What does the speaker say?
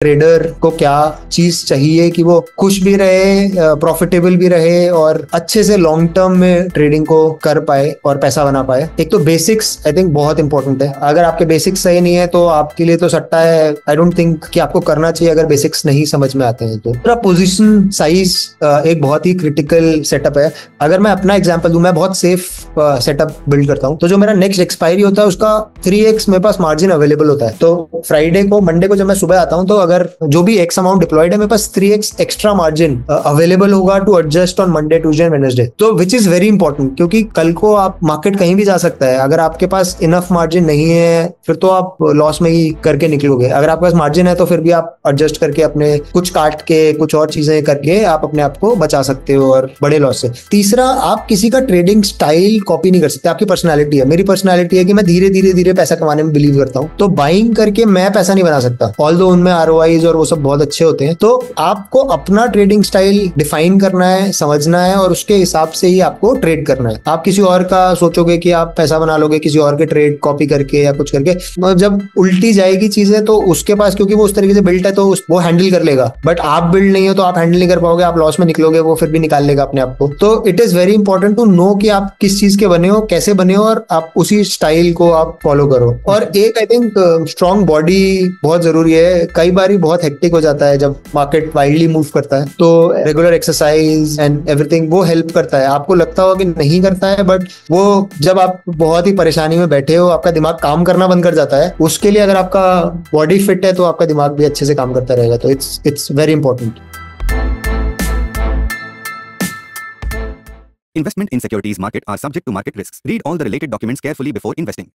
Trader को क्या चीज चाहिए कि वो खुश भी रहे, प्रॉफिटेबल भी रहे और अच्छे से लॉन्ग टर्म में ट्रेडिंग को कर पाए और पैसा बना पाए। एक तो बेसिक्स आई थिंक बहुत इंपॉर्टेंट है। अगर आपके बेसिक्स सही नहीं है तो आपके लिए तो सट्टा है। आई डोंट थिंक कि आपको करना चाहिए अगर बेसिक्स नहीं समझ में आते हैं। तो पोजीशन साइज एक बहुत ही क्रिटिकल सेटअप है। अगर मैं अपना एग्जांपल दूं, मैं बहुत सेफ सेटअप बिल्ड करता हूं। तो जो मेरा नेक्स्ट एक्सपायरी होता है उसका 3x मेरे पास मार्जिन अवेलेबल होता है। तो फ्राइडे को, मंडे को जब मैं सुबह आता हूं तो अगर जो भी एक्स अमाउंट डिप्लॉयड है, मेरे पास 3x एक्स्ट्रा मार्जिन अवेलेबल होगा to adjust on Monday, Tuesday and Wednesday. तो विच इज वेरी इंपॉर्टेंट, क्योंकि कल को आप मार्केट कहीं भी जा सकता है। अगर आपके पास इनफ मार्जिन नहीं है फिर तो आप लॉस में ही करके निकलोगे। अगर आपके पास मार्जिन है तो फिर भी आप एडजस्ट करके अपने कुछ काट के कुछ और चीजें करके आप अपने आप को बचा सकते हो और बड़े लॉस से। तीसरा, आप किसी का ट्रेडिंग स्टाइल कॉपी नहीं कर सकते। आपकी पर्सनैलिटी है। मेरी पर्सनैलिटी है कि मैं धीरे धीरे धीरे पैसा कमाने में बिलीव करता हूँ। तो बाइंग करके मैं पैसा नहीं बना सकता, ऑल्दो उनमें ROIs और वो सब बहुत अच्छे होते हैं। तो आपको अपना ट्रेडिंग स्टाइल डिफाइन करना है, समझना है और उसके हिसाब से ही आपको ट्रेड करना है। आप किसी और का सोचोगे कि आप पैसा बना लोगे किसी और के ट्रेड कॉपी करके या कुछ करके, जब उल्टी जाएगी चीजें तो उसके पास, क्योंकि वो उस तरीके से बिल्ट है तो वो हैंडल कर लेगा। बट आप बिल्ड नहीं हो तो आप हैंडल नहीं कर पाओगे, आप लॉस में निकलोगे, वो फिर भी निकाल लेगा अपने आप को। तो it is very important to know कि आप किस चीज के बने हो, कैसे बने हो और आप उसी स्टाइल को आप फॉलो करो। और एक आई थिंक स्ट्रॉन्ग बॉडी बहुत जरूरी है। कई बार बहुत हेक्टिक हो जाता है जब मार्केट वाइडली मूव करता है। तो रेगुलर एक्सरसाइज एंड एवरीथिंग वो हेल्प करता है। आपको लगता होगा कि नहीं करता है, बट वो जब आप बहुत ही परेशानी में बैठे हो, आपका दिमाग काम करना बंद कर जाता है। उसके लिए अगर आपका बॉडी फिट है तो आपका दिमाग भी अच्छे से काम करता रहेगा। तो it's very important. Investment in securities market are subject to market risks. Read all the related documents carefully before investing.